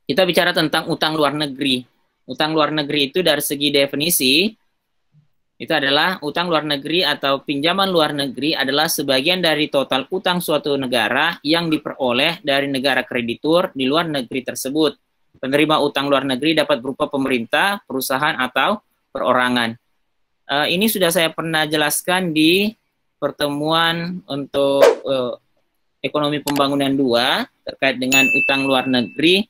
Kita bicara tentang utang luar negeri. Utang luar negeri itu dari segi definisi, itu adalah utang luar negeri atau pinjaman luar negeri adalah sebagian dari total utang suatu negara yang diperoleh dari negara kreditur di luar negeri tersebut. Penerima utang luar negeri dapat berupa pemerintah, perusahaan, atau perorangan. Ini sudah saya pernah jelaskan di pertemuan untuk ekonomi pembangunan 2 terkait dengan utang luar negeri.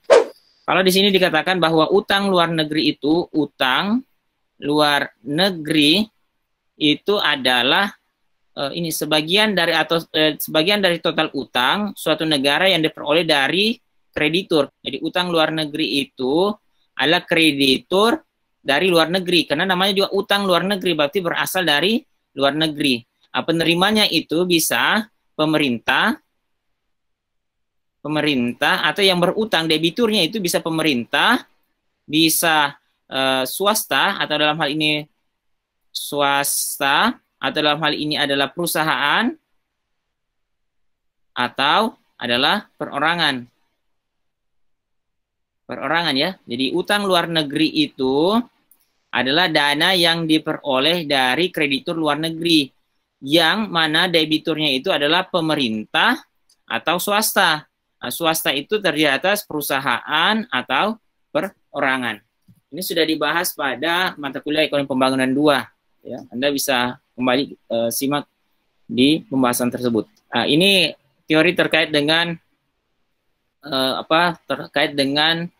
Kalau di sini dikatakan bahwa utang luar negeri itu, utang luar negeri itu adalah ini sebagian dari sebagian dari total utang suatu negara yang diperoleh dari kreditur. Jadi utang luar negeri itu adalah kreditur dari luar negeri, karena namanya juga utang luar negeri, berarti berasal dari luar negeri. Penerimanya itu bisa pemerintah atau yang berutang, debiturnya itu bisa pemerintah, bisa swasta, atau dalam hal ini swasta, atau dalam hal ini adalah perusahaan, atau adalah perorangan. Perorangan ya. Jadi utang luar negeri itu adalah dana yang diperoleh dari kreditur luar negeri, yang mana debiturnya itu adalah pemerintah atau swasta. Nah, swasta itu terdiri atas perusahaan atau perorangan. Ini sudah dibahas pada mata kuliah ekonomi pembangunan 2. Ya, Anda bisa kembali simak di pembahasan tersebut. Nah, ini teori terkait dengan terkait dengan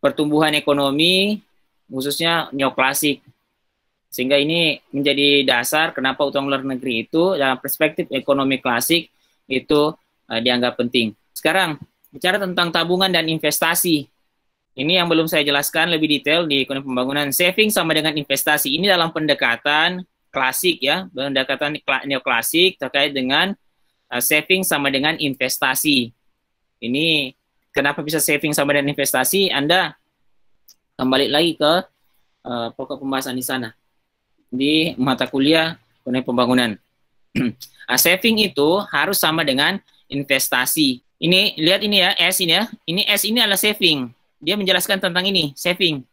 pertumbuhan ekonomi, khususnya neoklasik. Sehingga ini menjadi dasar kenapa utang luar negeri itu dalam perspektif ekonomi klasik itu dianggap penting. Sekarang, bicara tentang tabungan dan investasi. Ini yang belum saya jelaskan lebih detail di ekonomi pembangunan. Saving sama dengan investasi. Ini dalam pendekatan klasik ya, pendekatan neoklasik terkait dengan saving sama dengan investasi. Ini kenapa bisa saving sama dengan investasi? Anda kembali lagi ke pokok pembahasan di sana, di mata kuliah ekonomi pembangunan. Saving itu harus sama dengan investasi. Ini, lihat ini ya, S ini ya. Ini S ini adalah saving. Dia menjelaskan tentang ini, saving.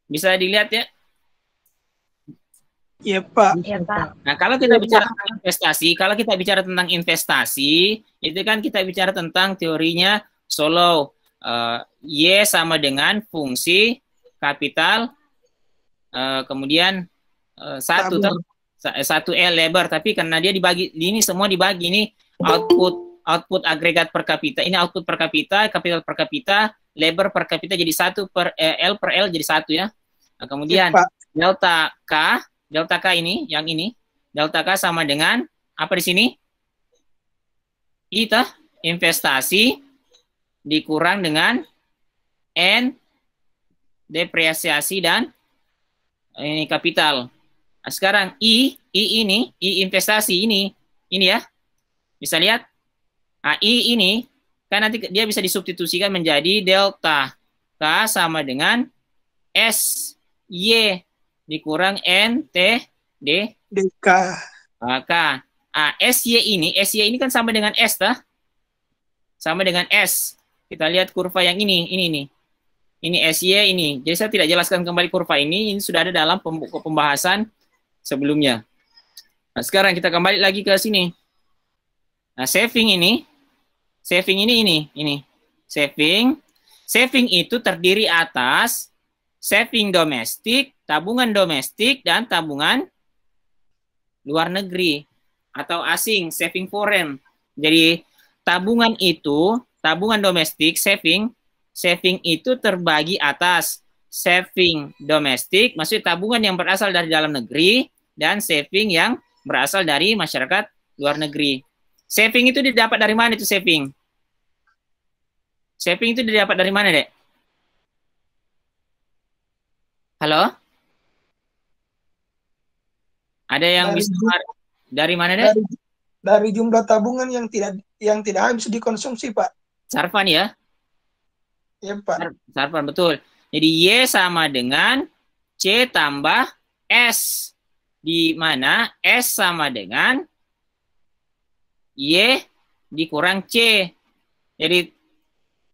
Bisa dilihat ya? Iya, Pak. Iya, Pak. Nah, kalau kita bicara tentang investasi, itu kan kita bicara tentang teorinya Solow. Y sama dengan fungsi kapital, kemudian satu L lebar, tapi karena dia dibagi, ini semua dibagi, ini output agregat per kapita, ini output per kapita, kapital per kapita, lebar per kapita jadi 1 per L per L jadi 1 ya. Nah, kemudian delta K ini, yang ini, delta K sama dengan apa di sini? Itu investasi dikurang dengan N depresiasi dan ini kapital. Nah, sekarang I investasi ini ya. Bisa lihat? Nah, I ini kan nanti dia bisa disubstitusikan menjadi delta K sama dengan S Y dikurang N T D DK. K. SY ini kan sama dengan S tah? Sama dengan S. Kita lihat kurva yang ini nih. Ini SY ini. Jadi saya tidak jelaskan kembali kurva ini sudah ada dalam pembahasan sebelumnya. Nah, sekarang kita kembali lagi ke sini. Nah, saving ini. Saving itu terdiri atas saving domestik, tabungan domestik, dan tabungan luar negeri atau asing, saving foreign. Jadi tabungan domestik, saving itu terbagi atas saving domestik, maksudnya tabungan yang berasal dari dalam negeri, dan saving yang berasal dari masyarakat luar negeri. Saving itu didapat dari mana itu saving? Saving itu didapat dari mana, Dek? Halo? Ada yang bisa dari mana, Dek? Dari jumlah tabungan yang tidak habis dikonsumsi, Pak. Sarfan ya? Ya, Pak. Sarfan, betul. Jadi Y sama dengan C tambah S. Di mana S sama dengan Y dikurang C. Jadi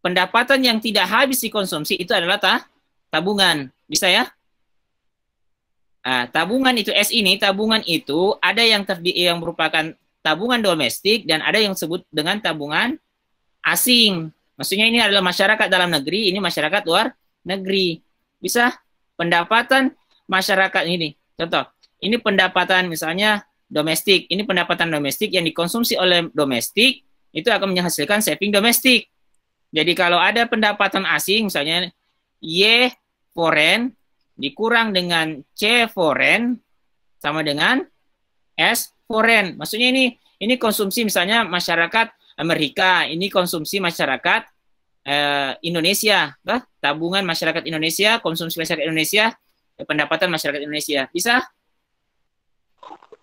pendapatan yang tidak habis dikonsumsi itu adalah tabungan. Bisa ya? Nah, tabungan itu S ini, tabungan itu ada yang yang merupakan tabungan domestik dan ada yang disebut dengan tabungan asing. Maksudnya ini adalah masyarakat dalam negeri, ini masyarakat luar negeri. Bisa pendapatan masyarakat ini. Contoh, ini pendapatan misalnya domestik. Ini pendapatan domestik yang dikonsumsi oleh domestik, itu akan menghasilkan saving domestik. Jadi kalau ada pendapatan asing, misalnya Y foreign dikurang dengan C foreign sama dengan S foreign. Maksudnya ini konsumsi misalnya masyarakat Amerika, ini konsumsi masyarakat Indonesia, tabungan masyarakat Indonesia, konsumsi masyarakat Indonesia, pendapatan masyarakat Indonesia. Bisa?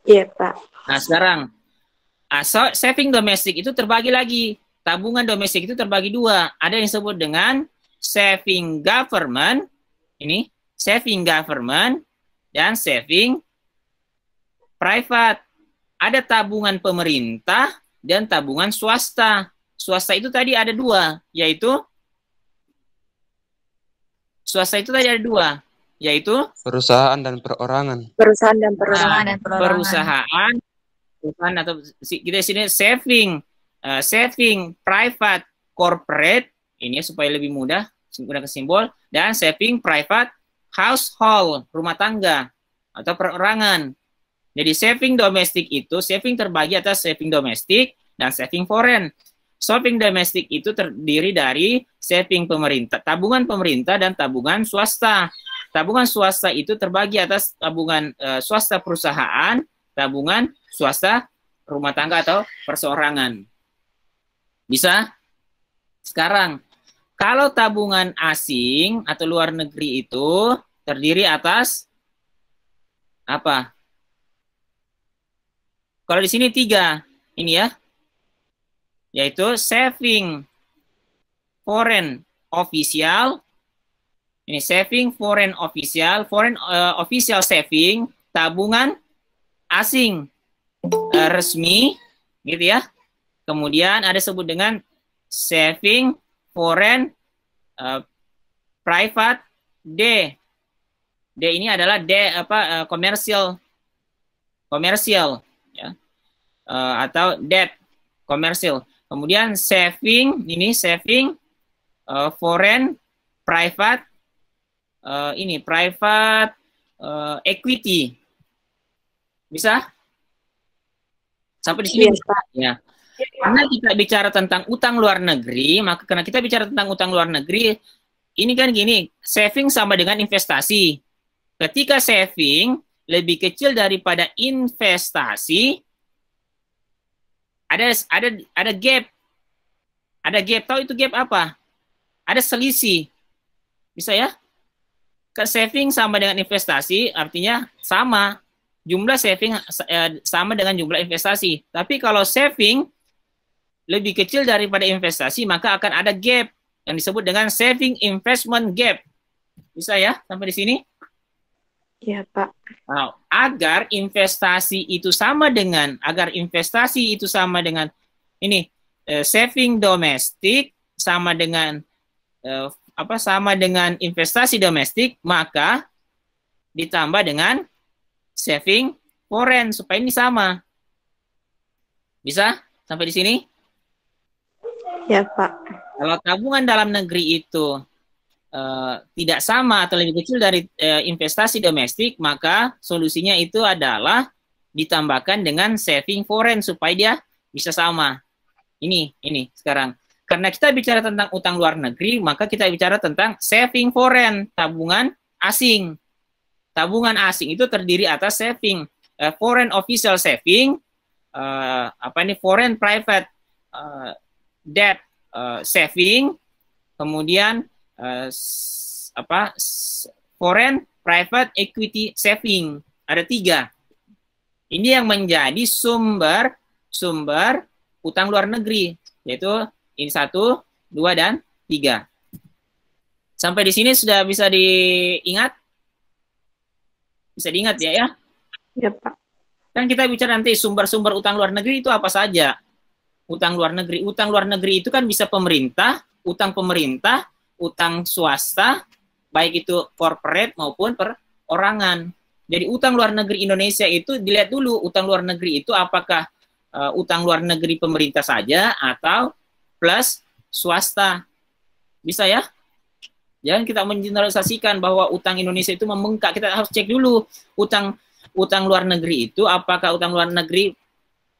Iya, Pak. Nah, sekarang saving domestik itu terbagi lagi. Tabungan domestik itu terbagi dua. Ada yang disebut dengan saving government, ini saving government, dan saving private. Ada tabungan pemerintah dan tabungan swasta. Swasta itu tadi ada dua, yaitu perusahaan dan perorangan. Perusahaan dan Perusahaan atau kita sini saving private corporate, ini supaya lebih mudah menggunakan simbol, dan saving private household, rumah tangga atau perorangan. Jadi saving domestik itu, saving terbagi atas saving domestik dan saving foreign. Saving domestik itu terdiri dari saving pemerintah, tabungan pemerintah dan tabungan swasta. Tabungan swasta itu terbagi atas tabungan swasta perusahaan, tabungan swasta rumah tangga atau perseorangan. Bisa? Sekarang, kalau tabungan asing atau luar negeri itu terdiri atas apa? Kalau di sini 3, ini ya, yaitu saving foreign official, ini saving foreign official, official saving, tabungan asing resmi, gitu ya. Kemudian ada sebut dengan saving foreign private D. D ini adalah komersial ya. Atau debt komersial. Kemudian saving foreign private private equity. Bisa? Sampai di sini ya. Karena kita bicara tentang utang luar negeri, maka karena kita bicara tentang utang luar negeri, ini kan gini, saving sama dengan investasi. Ketika saving lebih kecil daripada investasi, ada gap. Ada gap. Tahu itu gap apa? Ada selisih. Bisa ya? Saving sama dengan investasi artinya sama. Jumlah saving sama dengan jumlah investasi. Tapi kalau saving lebih kecil daripada investasi, maka akan ada gap yang disebut dengan saving investment gap. Bisa ya sampai di sini? Iya, Pak. Nah, agar investasi itu sama dengan ini saving domestik sama dengan sama dengan investasi domestik, maka ditambah dengan saving foreign supaya ini sama. Bisa sampai di sini? Ya, Pak. Kalau tabungan dalam negeri itu tidak sama atau lebih kecil dari investasi domestik, maka solusinya itu adalah ditambahkan dengan saving foreign supaya dia bisa sama. Ini sekarang. Karena kita bicara tentang utang luar negeri, maka kita bicara tentang saving foreign, tabungan asing. Tabungan asing itu terdiri atas saving foreign official saving, foreign private debt saving, kemudian foreign private equity saving. Ada 3. Ini yang menjadi sumber utang luar negeri, yaitu ini 1, 2, dan 3. Sampai di sini sudah bisa diingat? Bisa diingat ya? Ya, Pak. Kan kita bicara nanti sumber-sumber utang luar negeri itu apa saja? Utang luar negeri itu kan bisa pemerintah, utang pemerintah, utang swasta, baik itu corporate maupun perorangan. Jadi utang luar negeri Indonesia itu dilihat dulu, utang luar negeri itu apakah utang luar negeri pemerintah saja atau plus swasta. Bisa ya? Jangan kita mengeneralisasikan bahwa utang Indonesia itu membengkak. Kita harus cek dulu utang luar negeri itu apakah utang luar negeri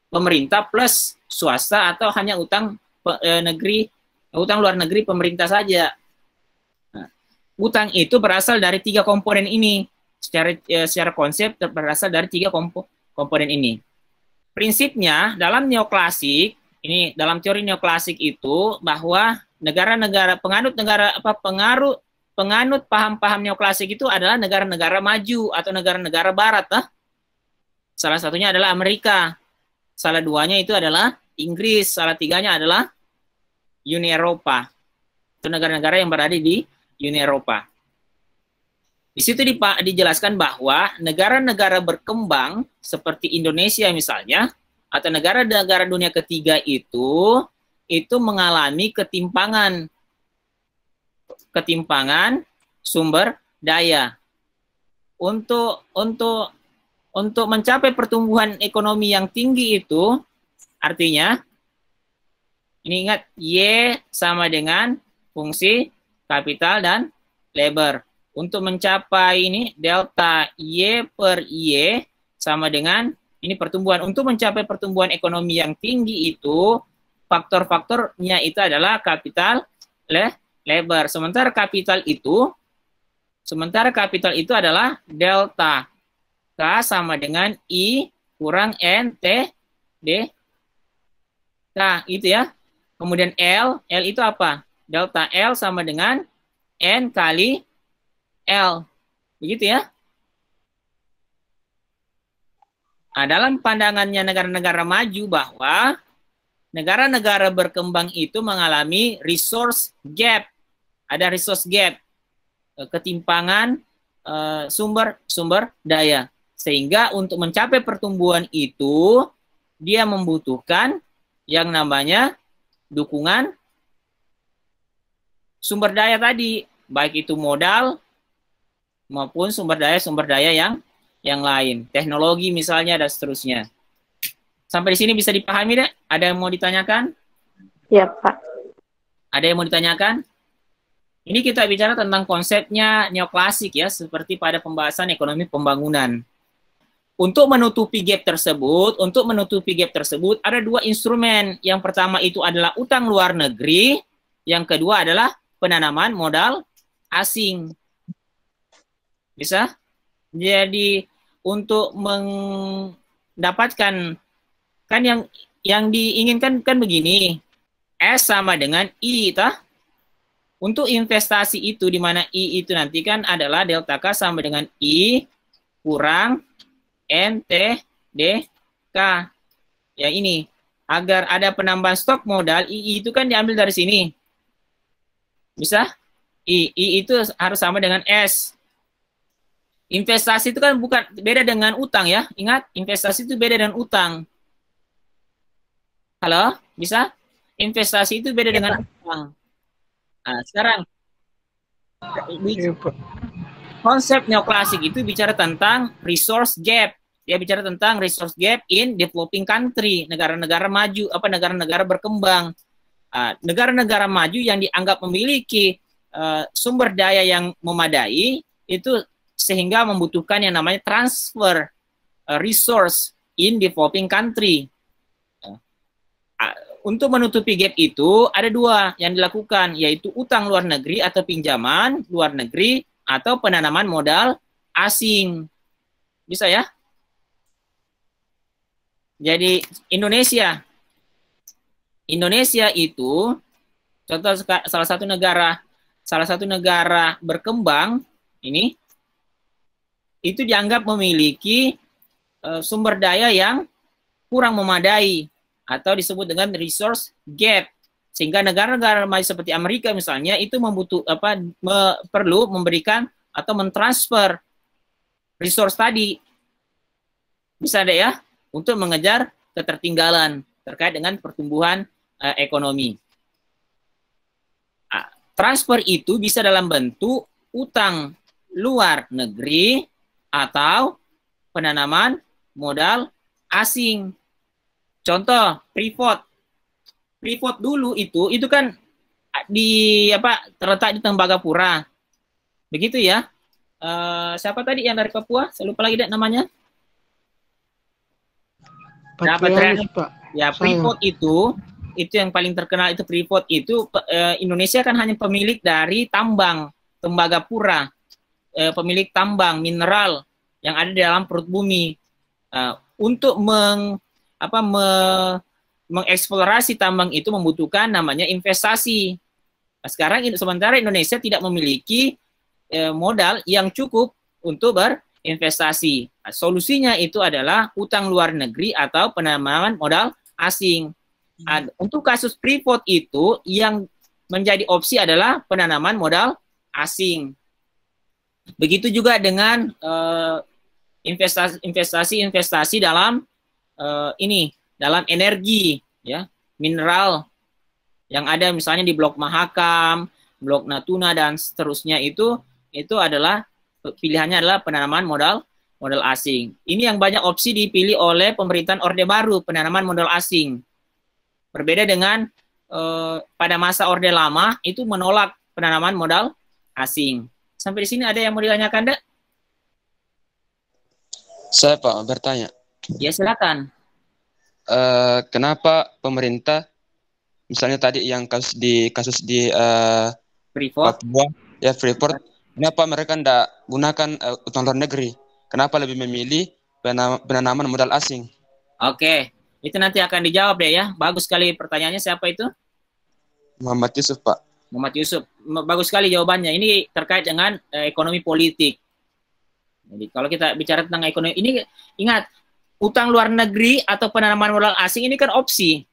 pemerintah plus swasta atau hanya utang luar negeri pemerintah saja. Nah, utang itu berasal dari 3 komponen ini. Secara konsep berasal dari 3 komponen ini. Prinsipnya dalam neoklasik, ini dalam teori neoklasik itu bahwa negara-negara penganut paham-paham neoklasik itu adalah negara-negara maju atau negara-negara barat. Salah satunya adalah Amerika. Salah duanya itu adalah Inggris. Salah tiganya adalah Uni Eropa. Itu negara-negara yang berada di Uni Eropa. Di situ dijelaskan bahwa negara-negara berkembang seperti Indonesia misalnya, atau negara-negara dunia ketiga itu mengalami ketimpangan sumber daya. Untuk mencapai pertumbuhan ekonomi yang tinggi itu, artinya, ini ingat, Y sama dengan fungsi kapital dan labor. Untuk mencapai ini, delta Y per Y sama dengan, ini pertumbuhan. Untuk mencapai pertumbuhan ekonomi yang tinggi itu, faktor-faktornya itu adalah kapital, labor. Sementara kapital itu adalah delta K sama dengan I kurang N T D K, itu ya. Kemudian L itu apa? Delta L sama dengan N kali L. Begitu ya. Nah, dalam pandangannya negara-negara maju bahwa negara-negara berkembang itu mengalami resource gap. Ada resource gap, ketimpangan sumber daya. Sehingga untuk mencapai pertumbuhan itu, dia membutuhkan yang namanya dukungan sumber daya tadi. Baik itu modal maupun sumber daya yang lain. Teknologi misalnya dan seterusnya. Sampai di sini bisa dipahami, Dek? Ada yang mau ditanyakan? Ya, Pak. Ada yang mau ditanyakan? Ini kita bicara tentang konsepnya neoklasik ya, seperti pada pembahasan ekonomi pembangunan. Untuk menutupi gap tersebut, ada 2 instrumen. Yang pertama itu adalah utang luar negeri, yang kedua adalah penanaman modal asing. Bisa? Jadi untuk mendapatkan, kan yang diinginkan kan begini, S sama dengan I, tah? Untuk investasi itu, di mana I itu nanti kan adalah delta K sama dengan I kurang N T D K. Ya ini, agar ada penambahan stok modal, I itu kan diambil dari sini. Bisa? I itu harus sama dengan S. Investasi itu kan bukan beda dengan utang ya. Ingat, investasi itu beda dengan utang. Halo, bisa? Investasi itu beda dengan utang. Nah, sekarang konsep neoklasik itu bicara tentang resource gap. Dia bicara tentang resource gap in developing country, negara-negara maju, negara-negara berkembang. Negara-negara maju yang dianggap memiliki sumber daya yang memadai itu sehingga membutuhkan yang namanya transfer resource in developing country. Untuk menutupi gap itu ada 2 yang dilakukan, yaitu utang luar negeri atau pinjaman luar negeri atau penanaman modal asing. Bisa ya? Jadi Indonesia itu contoh salah satu negara berkembang ini itu dianggap memiliki sumber daya yang kurang memadai atau disebut dengan resource gap, sehingga negara-negara maju seperti Amerika misalnya itu perlu memberikan atau mentransfer resource tadi, bisa deh ya, untuk mengejar ketertinggalan terkait dengan pertumbuhan ekonomi. transfer itu bisa dalam bentuk utang luar negeri atau penanaman modal asing. Contoh, Freeport. Freeport dulu itu kan terletak di Tembagapura. Begitu ya. Siapa tadi yang dari Papua? Saya lupa lagi deh namanya. Patrialis, Pak. Ya, Freeport itu yang paling terkenal itu Freeport itu Indonesia kan hanya pemilik dari tambang Tembagapura, pemilik tambang mineral yang ada di dalam perut bumi. Untuk mengeksplorasi tambang itu membutuhkan namanya investasi. Nah, sekarang sementara Indonesia tidak memiliki modal yang cukup untuk berinvestasi. Nah, solusinya itu adalah utang luar negeri atau penanaman modal asing. Untuk kasus Freeport itu yang menjadi opsi adalah penanaman modal asing. Begitu juga dengan investasi dalam dalam energi, ya, mineral yang ada misalnya di Blok Mahakam, Blok Natuna dan seterusnya itu adalah pilihannya adalah penanaman modal asing. Ini yang banyak opsi dipilih oleh pemerintahan Orde Baru, penanaman modal asing. Berbeda dengan pada masa Orde Lama itu menolak penanaman modal asing. Sampai di sini ada yang mau ditanyakan, Dek? Saya Pak bertanya. Ya silakan. Kenapa pemerintah, misalnya tadi yang kasus di Freeport, Papua, ya Freeport, kenapa mereka tidak gunakan utang luar negeri? Kenapa lebih memilih penanaman modal asing? Oke, itu nanti akan dijawab deh ya. Bagus sekali pertanyaannya. Siapa itu? Muhammad Yusuf, Pak. Muhammad Yusuf. Bagus sekali jawabannya. Ini terkait dengan ekonomi politik. Jadi kalau kita bicara tentang ekonomi, ini ingat, utang luar negeri atau penanaman modal asing ini kan opsi.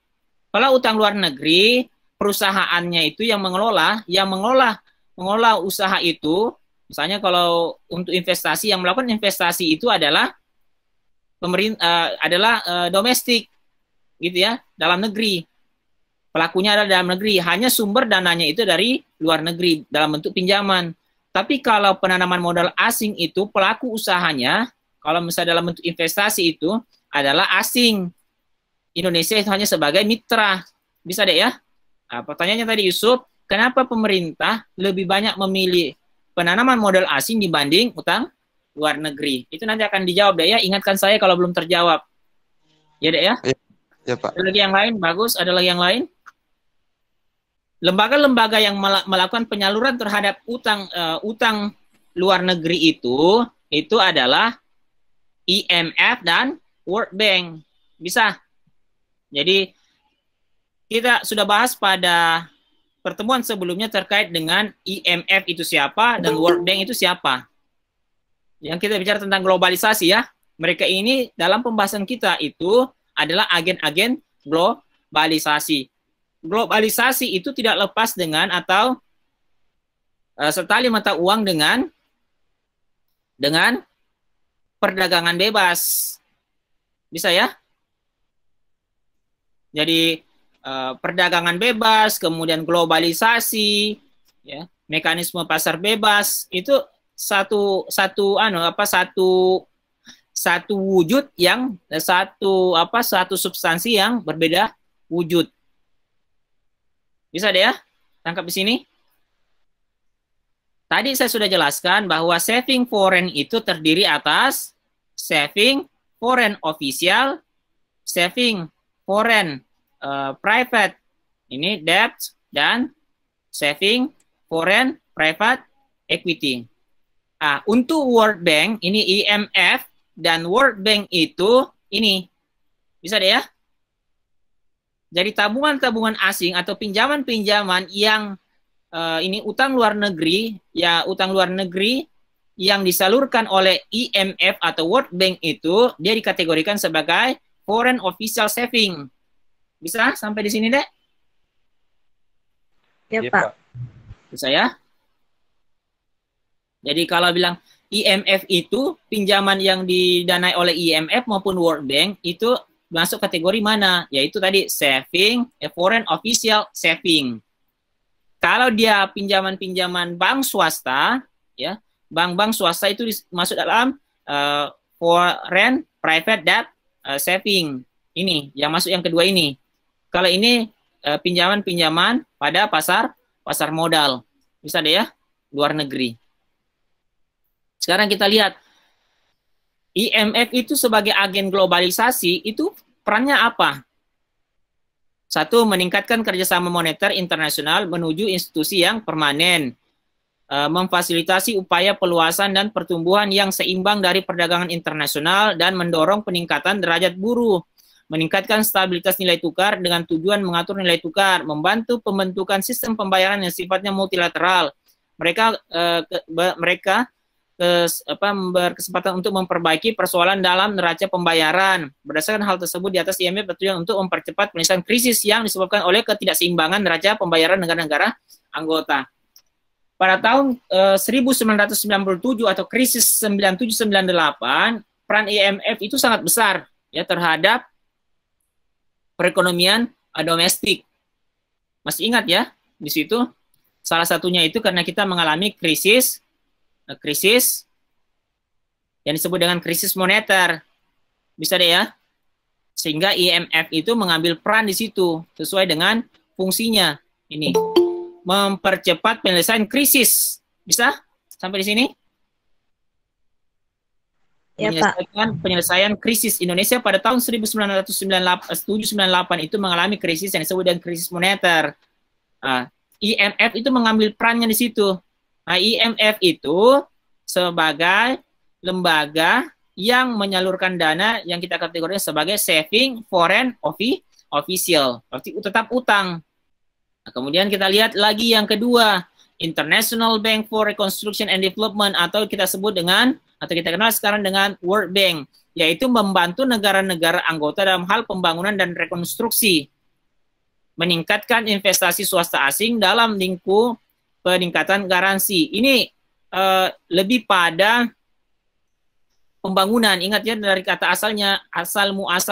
Kalau utang luar negeri, perusahaannya itu yang mengelola usaha itu, misalnya kalau untuk investasi, yang melakukan investasi itu adalah pemerintah, domestik, gitu ya, dalam negeri. Pelakunya adalah dalam negeri, hanya sumber dananya itu dari luar negeri dalam bentuk pinjaman. Tapi kalau penanaman modal asing itu pelaku usahanya, kalau misalnya dalam bentuk investasi itu adalah asing. Indonesia itu hanya sebagai mitra. Bisa deh ya? Nah, pertanyaannya tadi Yusuf, kenapa pemerintah lebih banyak memilih penanaman modal asing dibanding utang luar negeri? Itu nanti akan dijawab deh ya. Ingatkan saya kalau belum terjawab. Ya deh ya? Ya Pak. Ada lagi yang lain? Bagus. Ada lagi yang lain? Lembaga-lembaga yang melakukan penyaluran terhadap utang luar negeri itu adalah IMF dan World Bank. Bisa. Jadi kita sudah bahas pada pertemuan sebelumnya terkait dengan IMF itu siapa dan World Bank itu siapa. Yang kita bicara tentang globalisasi ya. Mereka ini dalam pembahasan kita itu adalah agen-agen globalisasi. Globalisasi itu tidak lepas dengan atau setali mata uang dengan perdagangan bebas. Bisa ya? Jadi perdagangan bebas, kemudian globalisasi, ya, mekanisme pasar bebas itu satu wujud yang satu substansi yang berbeda wujud. Bisa deh ya? Tangkap di sini. Tadi saya sudah jelaskan bahwa saving foreign itu terdiri atas saving foreign official, saving foreign private, ini debt, dan saving foreign private equity. Untuk World Bank, ini IMF dan World Bank itu ini. Bisa deh ya? Jadi tabungan-tabungan asing atau pinjaman-pinjaman yang ini utang luar negeri yang disalurkan oleh IMF atau World Bank itu dia dikategorikan sebagai foreign official saving. Bisa sampai di sini, Dek? Ya, Pak. Bisa ya? Jadi kalau bilang IMF itu pinjaman yang didanai oleh IMF maupun World Bank itu masuk kategori mana? Yaitu tadi saving, foreign official saving. kalau dia pinjaman-pinjaman bank swasta, ya, bank-bank swasta itu masuk dalam foreign private debt saving. Ini yang masuk yang kedua ini. Kalau ini pinjaman-pinjaman pada pasar modal. Bisa deh ya, luar negeri. Sekarang kita lihat IMF itu sebagai agen globalisasi itu perannya apa? Satu, meningkatkan kerjasama moneter internasional menuju institusi yang permanen. Memfasilitasi upaya peluasan dan pertumbuhan yang seimbang dari perdagangan internasional dan mendorong peningkatan derajat buruh. Meningkatkan stabilitas nilai tukar dengan tujuan mengatur nilai tukar. Membantu pembentukan sistem pembayaran yang sifatnya multilateral. Mereka berkesempatan untuk memperbaiki persoalan dalam neraca pembayaran. Berdasarkan hal tersebut, di atas IMF bertujuan untuk mempercepat penyelesaian krisis yang disebabkan oleh ketidakseimbangan neraca pembayaran negara-negara anggota. Pada tahun 1997 atau krisis 97-98, peran IMF itu sangat besar ya terhadap perekonomian domestik. Masih ingat ya di situ? Salah satunya itu karena kita mengalami krisis yang disebut dengan krisis moneter. Bisa deh ya. Sehingga IMF itu mengambil peran di situ sesuai dengan fungsinya. Ini mempercepat penyelesaian krisis. Bisa? Sampai di sini? Ya, Pak. Penyelesaian krisis. Indonesia pada tahun 1998 itu mengalami krisis yang disebut dengan krisis moneter. IMF itu mengambil perannya di situ. Nah, IMF itu sebagai lembaga yang menyalurkan dana yang kita kategorikan sebagai saving foreign official, berarti tetap utang. Nah, kemudian kita lihat lagi yang kedua, International Bank for Reconstruction and Development, atau kita sebut dengan, atau kita kenal sekarang dengan World Bank, yaitu membantu negara-negara anggota dalam hal pembangunan dan rekonstruksi, meningkatkan investasi swasta asing dalam lingkup peningkatan garansi. Ini lebih pada pembangunan. Ingat ya, dari kata asalnya, asal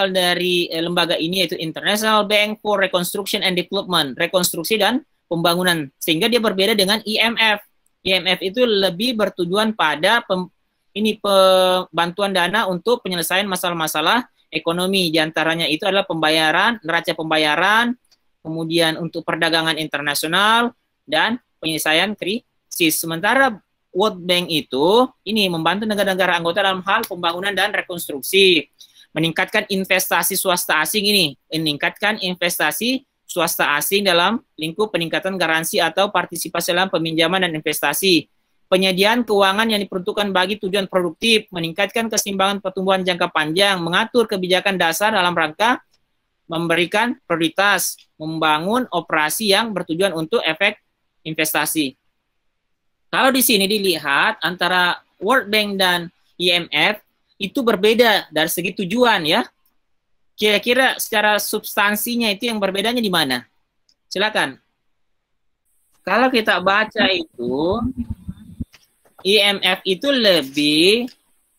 dari lembaga ini yaitu International Bank for Reconstruction and Development, rekonstruksi dan pembangunan. Sehingga dia berbeda dengan IMF. IMF itu lebih bertujuan pada bantuan dana untuk penyelesaian masalah-masalah ekonomi. Di antaranya itu adalah pembayaran, neraca pembayaran, kemudian untuk perdagangan internasional, dan penyelesaian krisis. Sementara World Bank itu ini membantu negara-negara anggota dalam hal pembangunan dan rekonstruksi, meningkatkan investasi swasta asing meningkatkan investasi swasta asing dalam lingkup peningkatan garansi atau partisipasi dalam peminjaman dan investasi, penyediaan keuangan yang diperuntukkan bagi tujuan produktif, meningkatkan keseimbangan pertumbuhan jangka panjang, mengatur kebijakan dasar dalam rangka memberikan prioritas, membangun operasi yang bertujuan untuk efek investasi. Kalau di sini dilihat antara World Bank dan IMF itu berbeda dari segi tujuan ya. Kira-kira secara substansinya itu yang berbedanya di mana? Silakan. Kalau kita baca itu IMF itu lebih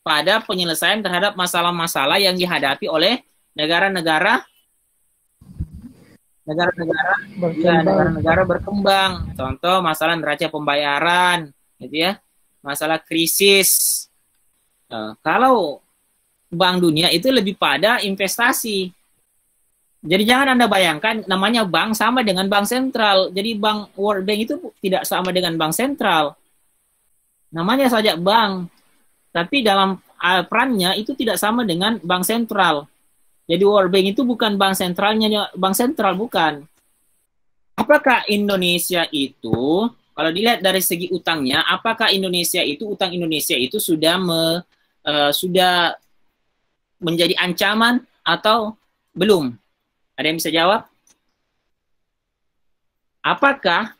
pada penyelesaian terhadap masalah-masalah yang dihadapi oleh negara-negara berkembang. Contoh masalah neraca pembayaran, gitu ya, masalah krisis. Kalau Bank Dunia itu lebih pada investasi. Jadi jangan Anda bayangkan namanya bank sama dengan bank sentral. Jadi bank World Bank itu tidak sama dengan bank sentral. Namanya saja bank, tapi dalam perannya itu tidak sama dengan bank sentral. Jadi World Bank itu bukan bank sentralnya, bank sentral bukan. Apakah Indonesia itu, kalau dilihat dari segi utangnya, apakah utang Indonesia itu sudah menjadi ancaman atau belum? Ada yang bisa jawab? Apakah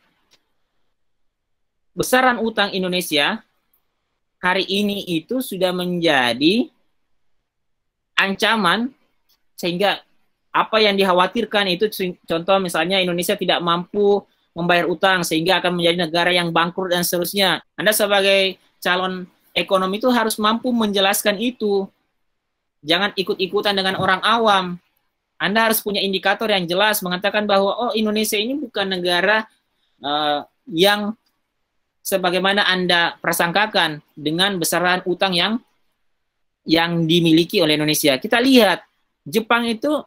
besaran utang Indonesia hari ini itu sudah menjadi ancaman, sehingga apa yang dikhawatirkan itu, contoh misalnya Indonesia tidak mampu membayar utang sehingga akan menjadi negara yang bangkrut dan seterusnya. Anda sebagai calon ekonomi itu harus mampu menjelaskan itu. Jangan ikut-ikutan dengan orang awam. Anda harus punya indikator yang jelas mengatakan bahwa oh Indonesia ini bukan negara yang sebagaimana Anda prasangkakan dengan besaran utang yang dimiliki oleh Indonesia. Kita lihat Jepang itu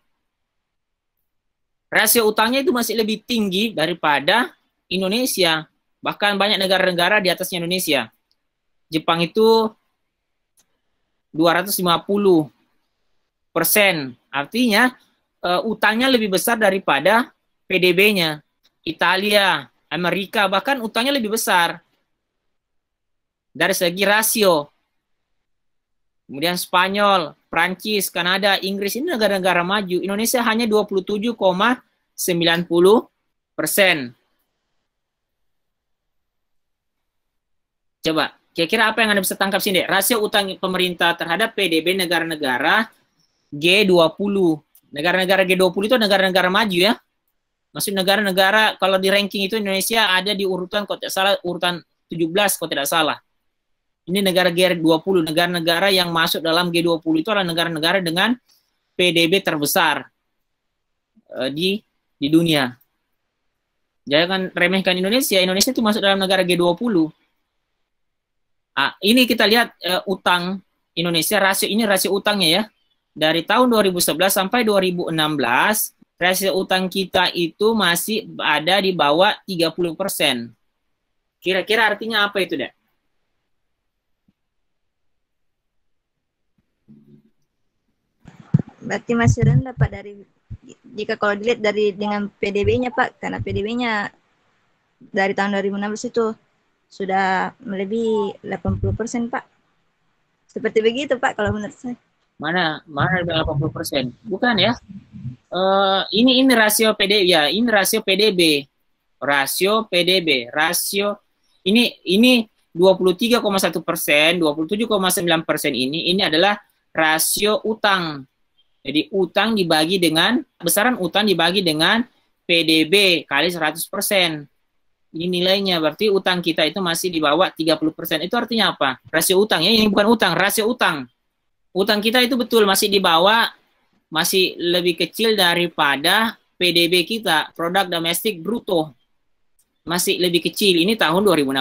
rasio utangnya itu masih lebih tinggi daripada Indonesia. Bahkan banyak negara-negara di atasnya Indonesia. Jepang itu 250%. Artinya utangnya lebih besar daripada PDB-nya. Italia, Amerika bahkan utangnya lebih besar dari segi rasio. Kemudian Spanyol, Prancis, Kanada, Inggris ini negara-negara maju. Indonesia hanya 27,90%. Coba, kira-kira apa yang Anda bisa tangkap sini, Dek? Rasio utang pemerintah terhadap PDB negara-negara G20. Negara-negara G20 itu negara-negara maju ya. Maksud negara-negara, kalau di ranking itu Indonesia ada di urutan, kalau tidak salah, urutan 17, kalau tidak salah. Ini negara G20, negara-negara yang masuk dalam G20 itu adalah negara-negara dengan PDB terbesar di dunia. Jangan remehkan Indonesia. Indonesia itu masuk dalam negara G20. Ini kita lihat utang Indonesia, rasio ini rasio utangnya ya. Dari tahun 2011 sampai 2016, rasio utang kita itu masih ada di bawah 30%. Kira-kira artinya apa itu, Dek? Berarti masih rendah Pak, dari jika kalau dilihat dengan PDB-nya Pak, karena PDB-nya dari tahun 2016 itu sudah melebihi 80% Pak. Seperti begitu Pak kalau menurut saya. Mana 80%? Bukan ya. Ini rasio PDB ya, ini rasio PDB. Rasio PDB, rasio ini 23,1%, 27,9% ini adalah rasio utang. Jadi utang dibagi dengan, besaran utang dibagi dengan PDB kali 100%. Ini nilainya, berarti utang kita itu masih di bawah 30%. Itu artinya apa? Rasio utang ya, ini bukan utang, rasio utang. Utang kita itu betul masih di bawah, masih lebih kecil daripada PDB kita, produk domestik bruto. Masih lebih kecil, ini tahun 2016.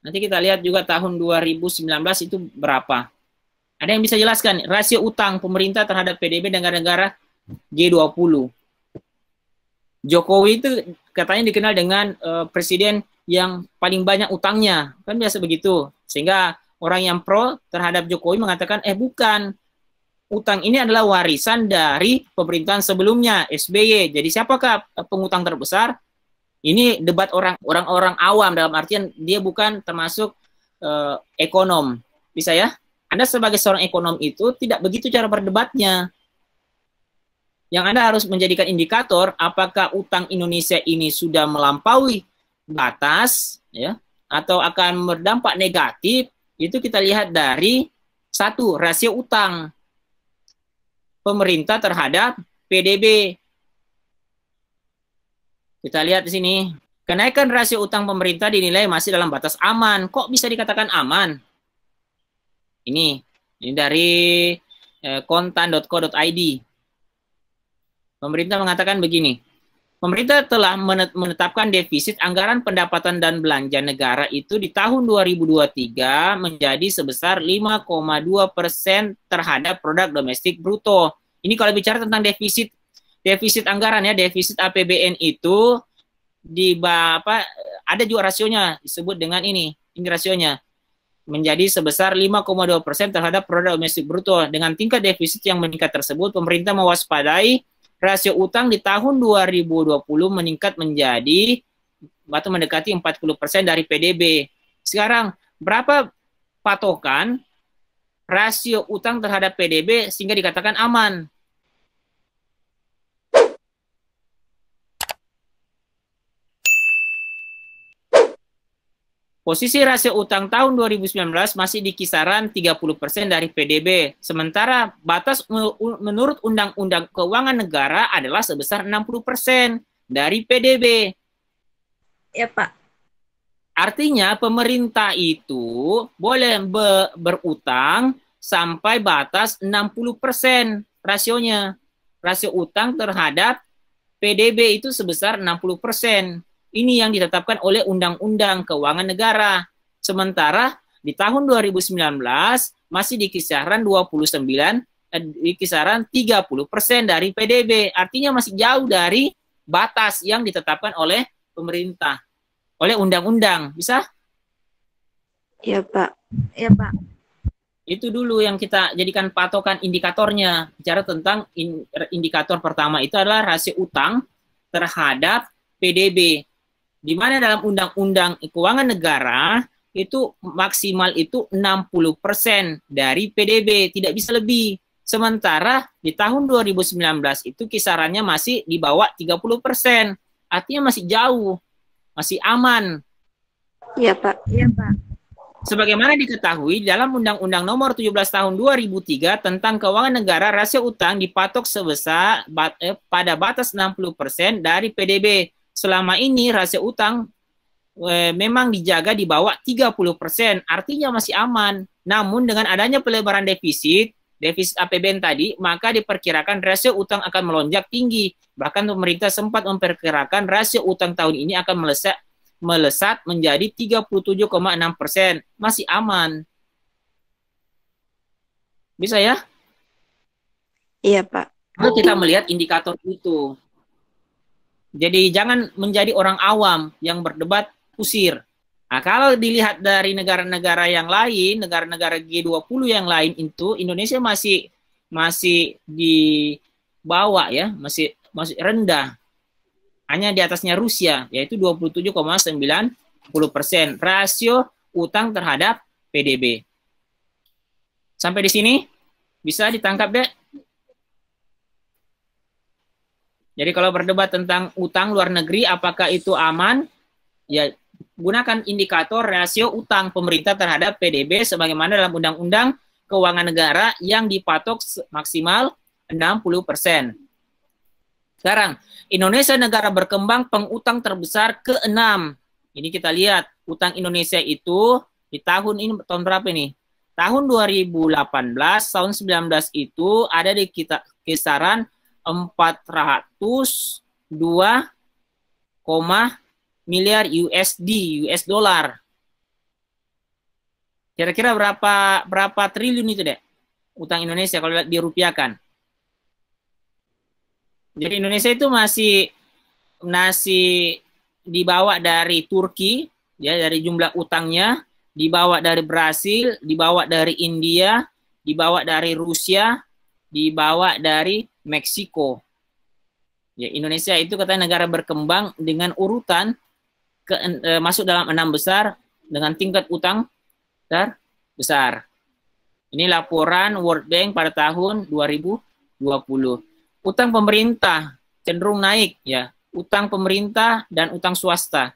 Nanti kita lihat juga tahun 2019 itu berapa. Ada yang bisa jelaskan rasio utang pemerintah terhadap PDB negara-negara G20? Jokowi itu katanya dikenal dengan presiden yang paling banyak utangnya. Kan biasa begitu. Sehingga orang yang pro terhadap Jokowi mengatakan, bukan. Utang ini adalah warisan dari pemerintahan sebelumnya, SBY. Jadi siapakah pengutang terbesar? Ini debat orang-orang awam, dalam artian dia bukan termasuk ekonom. Bisa ya? Anda sebagai seorang ekonom itu tidak begitu cara berdebatnya. Yang Anda harus menjadikan indikator apakah utang Indonesia ini sudah melampaui batas ya atau akan berdampak negatif, itu kita lihat dari satu, rasio utang pemerintah terhadap PDB. Kita lihat di sini. Kenaikan rasio utang pemerintah dinilai masih dalam batas aman. Kok bisa dikatakan aman? Ini dari kontan.co.id. Pemerintah mengatakan begini. Pemerintah telah menetapkan defisit anggaran pendapatan dan belanja negara itu di tahun 2023 menjadi sebesar 5,2% terhadap produk domestik bruto. Ini kalau bicara tentang defisit anggaran ya, defisit APBN itu ada juga rasionya disebut dengan ini rasionya. Menjadi sebesar 5,2% terhadap produk domestik bruto. Dengan tingkat defisit yang meningkat tersebut, pemerintah mewaspadai rasio utang di tahun 2020 meningkat menjadi atau mendekati 40% dari PDB. Sekarang, berapa patokan rasio utang terhadap PDB sehingga dikatakan aman? Posisi rasio utang tahun 2019 masih di kisaran 30% dari PDB. Sementara batas menurut Undang-Undang Keuangan Negara adalah sebesar 60% dari PDB. Ya, Pak. Artinya pemerintah itu boleh berutang sampai batas 60% rasionya. Rasio utang terhadap PDB itu sebesar 60%. Ini yang ditetapkan oleh Undang-Undang Keuangan Negara. Sementara di tahun 2019 masih di kisaran 30% dari PDB. Artinya masih jauh dari batas yang ditetapkan oleh pemerintah, oleh undang-undang. Bisa? Iya, Pak. Iya, Pak. Itu dulu yang kita jadikan patokan indikatornya. Bicara tentang indikator pertama itu adalah rasio utang terhadap PDB. Di mana dalam Undang-Undang Keuangan Negara itu maksimal itu 60% dari PDB, tidak bisa lebih. Sementara di tahun 2019 itu kisarannya masih di bawah 30%. Artinya masih jauh, masih aman. Iya, Pak. Iya, Pak. Sebagaimana diketahui dalam Undang-Undang Nomor 17 Tahun 2003 tentang Keuangan Negara, rasio utang dipatok sebesar pada batas 60% dari PDB. Selama ini rasio utang memang dijaga di bawah 30%, artinya masih aman. Namun dengan adanya pelebaran defisit APBN tadi, maka diperkirakan rasio utang akan melonjak tinggi. Bahkan pemerintah sempat memperkirakan rasio utang tahun ini akan melesat menjadi 37,6%. Masih aman. Bisa ya? Iya, Pak. Kalau kita melihat indikator itu. Jadi jangan menjadi orang awam yang berdebat kusir. Nah, kalau dilihat dari negara-negara yang lain, negara-negara G20 yang lain itu, Indonesia masih di bawah ya, masih rendah. Hanya di atasnya Rusia, yaitu 27,90% rasio utang terhadap PDB. Sampai di sini bisa ditangkap, Dek? Jadi kalau berdebat tentang utang luar negeri, apakah itu aman? Ya, gunakan indikator rasio utang pemerintah terhadap PDB sebagaimana dalam Undang-Undang Keuangan Negara yang dipatok maksimal 60%. Sekarang, Indonesia negara berkembang pengutang terbesar ke-6. Ini kita lihat, utang Indonesia itu di tahun ini, tahun berapa ini? Tahun 2018, tahun 19 itu ada di kisaran 402, miliar US dollar. Kira-kira berapa triliun itu, Dek? Utang Indonesia kalau dirupiahkan. Jadi Indonesia itu masih dibawa dari Turki, ya, dari jumlah utangnya, dibawa dari Brasil, dibawa dari India, dibawa dari Rusia, dibawa dari Meksiko. Ya, Indonesia itu katanya negara berkembang dengan urutan masuk dalam 6 besar dengan tingkat utang terbesar. Ini laporan World Bank pada tahun 2020. Utang pemerintah cenderung naik ya, utang pemerintah dan utang swasta.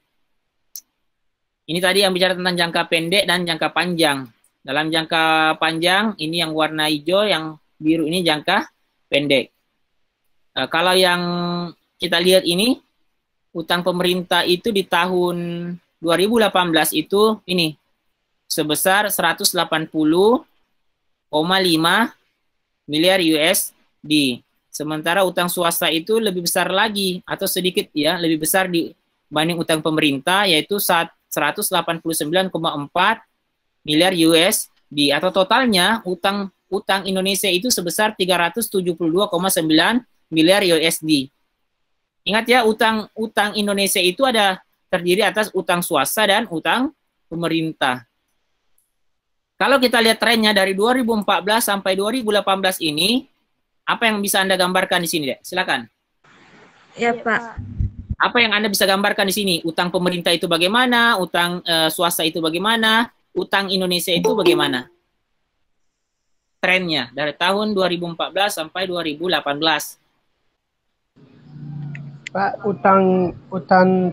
Ini tadi yang bicara tentang jangka pendek dan jangka panjang. Dalam jangka panjang ini yang warna hijau, yang biru ini jangka pendek. Kalau yang kita lihat ini utang pemerintah itu di tahun 2018 itu ini sebesar 180,5 miliar USD. Sementara utang swasta itu lebih besar lagi atau sedikit ya, lebih besar dibanding utang pemerintah, yaitu 189,4 miliar USD, atau totalnya utang Indonesia itu sebesar 372,9 miliar USD. Ingat ya, utang Indonesia itu ada terdiri atas utang swasta dan utang pemerintah. Kalau kita lihat trennya dari 2014 sampai 2018 ini, apa yang bisa Anda gambarkan di sini, Dek? Silakan. Ya, Pak. Apa yang Anda bisa gambarkan di sini? Utang pemerintah itu bagaimana? Utang swasta itu bagaimana? Utang Indonesia itu bagaimana? Trennya dari tahun 2014 sampai 2018. Pak, utang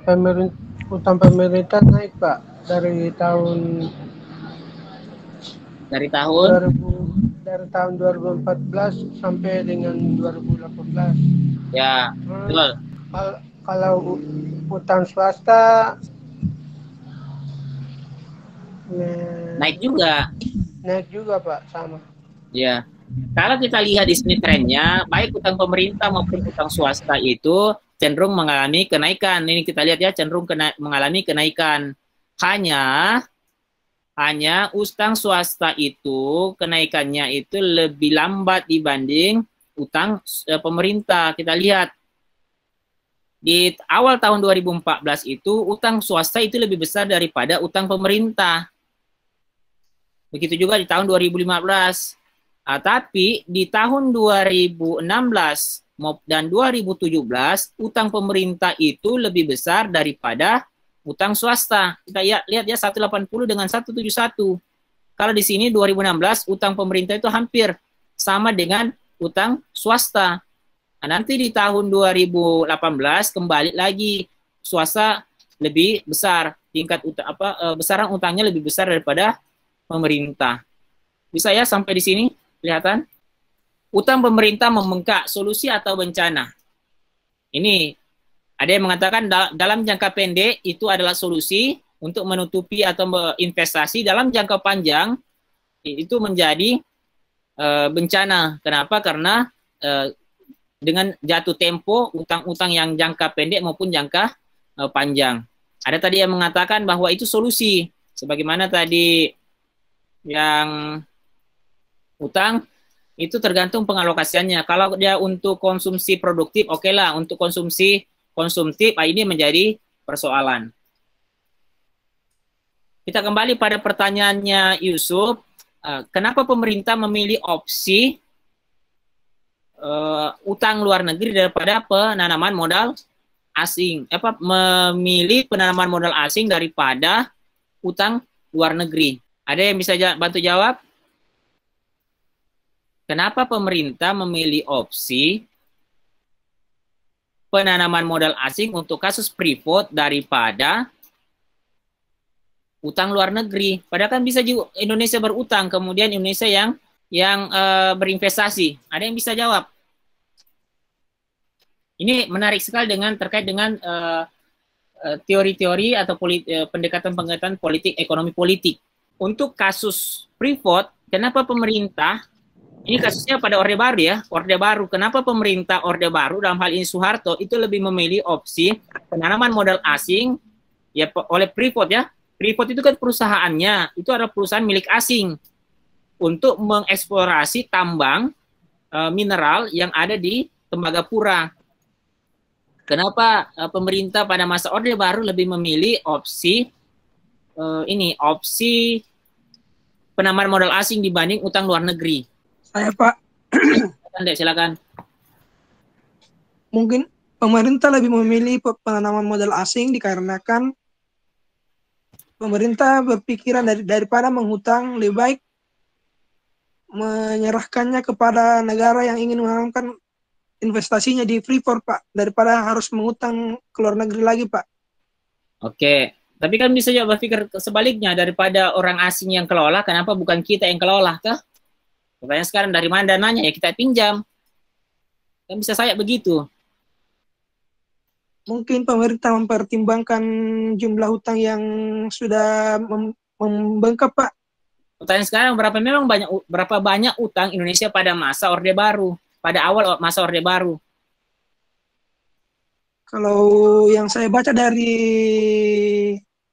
pemerintah naik, Pak, dari tahun 2014 sampai dengan 2018. Ya, betul. Kalau utang swasta naik juga. Naik juga, Pak, sama. Ya. Kalau kita lihat di sini trennya, baik utang pemerintah maupun utang swasta itu cenderung mengalami kenaikan. Ini kita lihat ya, cenderung mengalami kenaikan. Hanya utang swasta itu kenaikannya itu lebih lambat dibanding utang pemerintah. Kita lihat di awal tahun 2014 itu utang swasta itu lebih besar daripada utang pemerintah. Begitu juga di tahun 2015. Tapi di tahun 2016 dan 2017 utang pemerintah itu lebih besar daripada utang swasta. Kita lihat ya 180 dengan 171. Kalau di sini 2016 utang pemerintah itu hampir sama dengan utang swasta. Nah, nanti di tahun 2018 kembali lagi swasta lebih besar, tingkat besaran utangnya lebih besar daripada pemerintah. Bisa ya sampai di sini kelihatan? Utang pemerintah membengkak, solusi atau bencana? Ini ada yang mengatakan dalam jangka pendek itu adalah solusi untuk menutupi atau investasi. Dalam jangka panjang itu menjadi bencana. Kenapa? Karena dengan jatuh tempo utang-utang yang jangka pendek maupun jangka panjang. Ada tadi yang mengatakan bahwa itu solusi. Sebagaimana tadi yang utang itu tergantung pengalokasiannya. Kalau dia untuk konsumsi produktif, oke lah. Untuk konsumsi konsumtif, ini menjadi persoalan. Kita kembali pada pertanyaannya Yusuf. Kenapa pemerintah memilih opsi utang luar negeri daripada penanaman modal asing? Memilih penanaman modal asing daripada utang luar negeri? Ada yang bisa bantu jawab? Kenapa pemerintah memilih opsi penanaman modal asing untuk kasus Freeport daripada utang luar negeri? Padahal kan bisa juga Indonesia berutang, kemudian Indonesia yang berinvestasi. Ada yang bisa jawab? Ini menarik sekali terkait dengan teori-teori atau pendekatan-pendekatan politik, ekonomi politik. Untuk kasus Freeport, kenapa pemerintah, ini kasusnya pada Orde Baru ya, Orde Baru. Kenapa pemerintah Orde Baru, dalam hal ini Soeharto, itu lebih memilih opsi penanaman modal asing ya oleh Freeport ya. Freeport itu kan perusahaannya, itu adalah perusahaan milik asing untuk mengeksplorasi tambang mineral yang ada di Tembagapura. Kenapa pemerintah pada masa Orde Baru lebih memilih opsi opsi penanaman modal asing dibanding utang luar negeri? Saya Pak, silakan. Mungkin pemerintah lebih memilih penanaman modal asing dikarenakan pemerintah berpikiran daripada menghutang lebih baik menyerahkannya kepada negara yang ingin menanamkan investasinya di Freeport, Pak, daripada harus mengutang ke luar negeri lagi, Pak. Oke, tapi kan bisa juga berpikir sebaliknya, daripada orang asing yang kelola, kenapa bukan kita yang kelola, kah? Pertanyaan sekarang, dari mana dananya? Ya kita pinjam. Kan bisa saya begitu. Mungkin pemerintah mempertimbangkan jumlah hutang yang sudah membengkak, Pak. Pertanyaan sekarang, berapa banyak utang Indonesia pada masa Orde Baru, pada awal masa Orde Baru? Kalau yang saya baca dari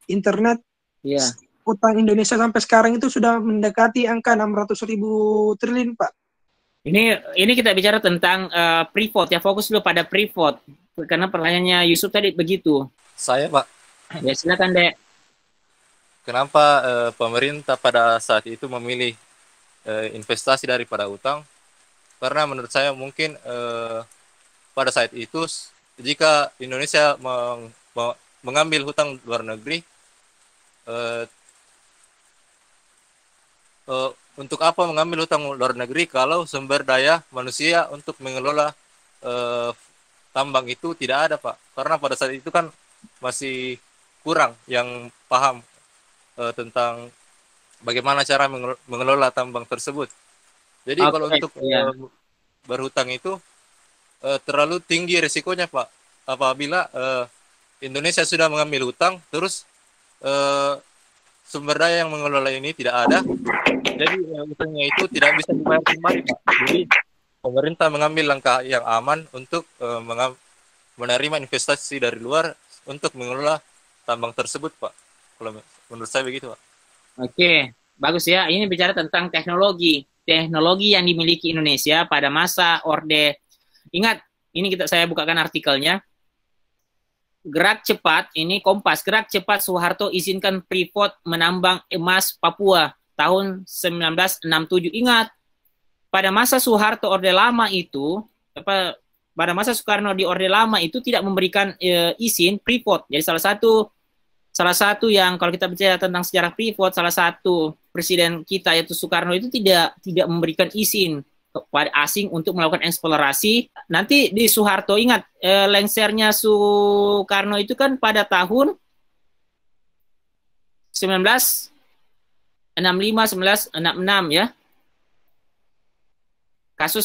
internet, iya, utang Indonesia sampai sekarang itu sudah mendekati angka 600.000 triliun, Pak. Ini kita bicara tentang Freeport ya, fokus dulu pada Freeport. Karena pertanyaannya Yusuf tadi begitu. Saya, Pak. Ya, silakan, Dek. Kenapa pemerintah pada saat itu memilih investasi daripada utang? Karena menurut saya mungkin pada saat itu jika Indonesia mengambil hutang luar negeri, untuk apa mengambil hutang luar negeri kalau sumber daya manusia untuk mengelola tambang itu tidak ada, Pak? Karena pada saat itu kan masih kurang yang paham tentang bagaimana cara mengelola tambang tersebut. Jadi kalau untuk berhutang itu terlalu tinggi risikonya, Pak. Apabila Indonesia sudah mengambil hutang, terus sumber daya yang mengelola ini tidak ada, jadi hutangnya itu tidak bisa dibayar kembali, Pak. Jadi pemerintah mengambil langkah yang aman untuk menerima investasi dari luar untuk mengelola tambang tersebut, Pak. Kalau menurut saya begitu, Pak. Oke, bagus ya. Ini bicara tentang teknologi. Teknologi yang dimiliki Indonesia pada masa Orde. Ingat, ini saya bukakan artikelnya. Gerak cepat, ini Kompas. Gerak cepat Soeharto izinkan Freeport menambang emas Papua tahun 1967. Ingat, pada masa Soeharto Orde Lama itu, pada masa Soekarno di Orde Lama itu tidak memberikan izin Freeport. Jadi salah satu yang kalau kita bicara tentang sejarah Freeport, salah satu presiden kita yaitu Soekarno itu tidak memberikan izin kepada asing untuk melakukan eksplorasi. Nanti di Soeharto, ingat lengsernya Soekarno itu kan pada tahun 1965-1966 ya.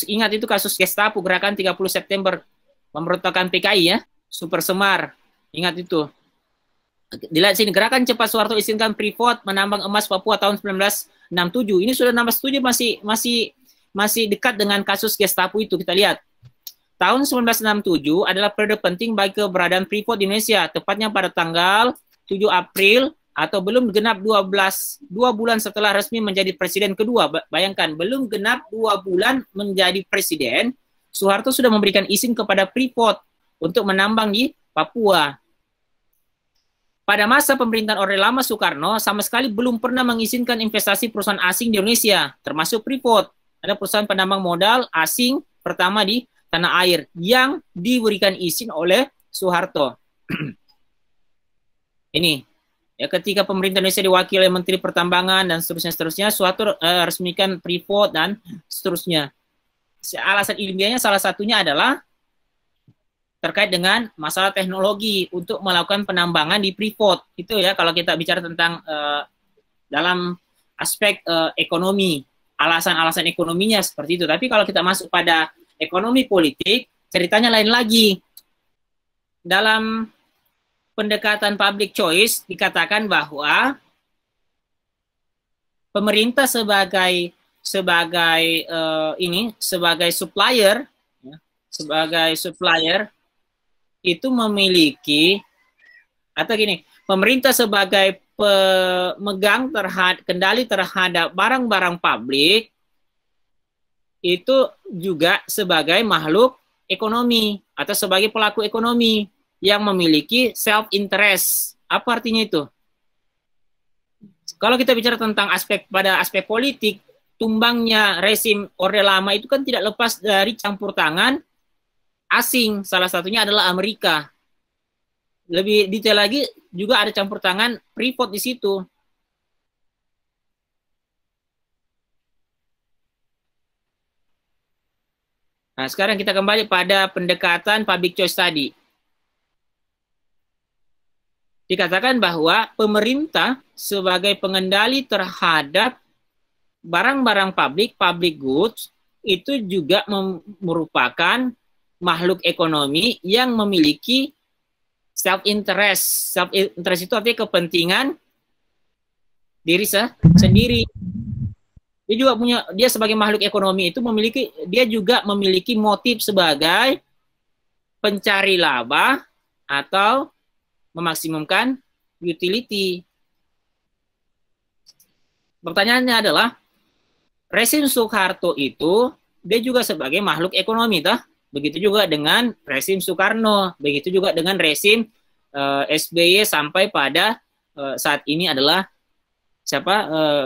Ingat itu kasus Gestapo, gerakan 30 September, pemberontakan PKI ya, Super Semar. Ingat itu. Dilihat sini, gerakan cepat Soeharto izinkan Freeport menambang emas Papua tahun 1967. Ini sudah 1967 masih dekat dengan kasus Gestapo itu. Kita lihat. Tahun 1967 adalah periode penting bagi keberadaan Freeport di Indonesia, tepatnya pada tanggal 7 April atau belum genap 2 bulan setelah resmi menjadi presiden kedua. Bayangkan, belum genap 2 bulan menjadi presiden, Soeharto sudah memberikan izin kepada Freeport untuk menambang di Papua. Pada masa pemerintahan Orde Lama Soekarno, sama sekali belum pernah mengizinkan investasi perusahaan asing di Indonesia, termasuk Freeport. Ada perusahaan penambang modal asing pertama di tanah air yang diberikan izin oleh Soeharto. Ini. Ya, ketika pemerintah Indonesia diwakili oleh Menteri Pertambangan dan seterusnya, Soeharto resmikan Freeport dan seterusnya. Alasan ilmiahnya salah satunya adalah terkait dengan masalah teknologi untuk melakukan penambangan di Freeport. Itu ya kalau kita bicara tentang dalam aspek ekonomi, alasan-alasan ekonominya seperti itu. Tapi kalau kita masuk pada ekonomi politik, ceritanya lain lagi. Dalam pendekatan public choice dikatakan bahwa pemerintah sebagai supplier itu memiliki, atau gini, pemerintah sebagai pemegang kendali terhadap barang-barang publik itu juga sebagai makhluk ekonomi atau sebagai pelaku ekonomi yang memiliki self-interest. Apa artinya itu? Kalau kita bicara tentang aspek politik, tumbangnya rezim Orde Lama itu kan tidak lepas dari campur tangan asing. Salah satunya adalah Amerika. Lebih detail lagi juga ada campur tangan Freeport di situ. Nah, sekarang kita kembali pada pendekatan public choice tadi. Dikatakan bahwa pemerintah sebagai pengendali terhadap barang-barang public goods, itu juga merupakan makhluk ekonomi yang memiliki self-interest. Self-interest itu artinya kepentingan diri sendiri. Dia sebagai makhluk ekonomi itu dia juga memiliki motif sebagai pencari laba atau memaksimumkan utility. Pertanyaannya adalah, rezim Soeharto itu dia juga sebagai makhluk ekonomi, toh? Begitu juga dengan rezim Soekarno, begitu juga dengan rezim SBY sampai pada saat ini adalah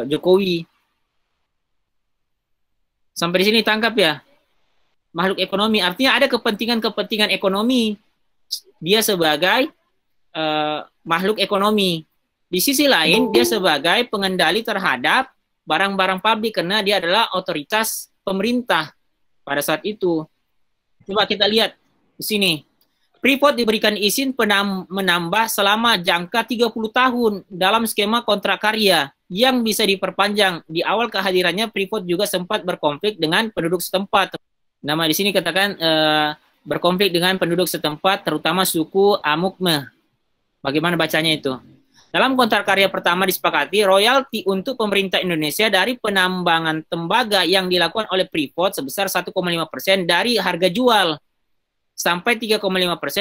Jokowi. Sampai di sini tangkap ya? Makhluk ekonomi artinya ada kepentingan ekonomi. Dia sebagai makhluk ekonomi. Di sisi lain, dia sebagai pengendali terhadap barang-barang publik karena dia adalah otoritas pemerintah pada saat itu. Coba kita lihat di sini. Freeport diberikan izin menambah selama jangka 30 tahun dalam skema kontrak karya yang bisa diperpanjang. Di awal kehadirannya, Freeport juga sempat berkonflik dengan penduduk setempat. Nama di sini katakan berkonflik dengan penduduk setempat, terutama suku Amukme. Bagaimana bacanya itu? Dalam kontrak karya pertama disepakati royalti untuk pemerintah Indonesia dari penambangan tembaga yang dilakukan oleh Freeport sebesar 1,5% dari harga jual. sampai 3,5%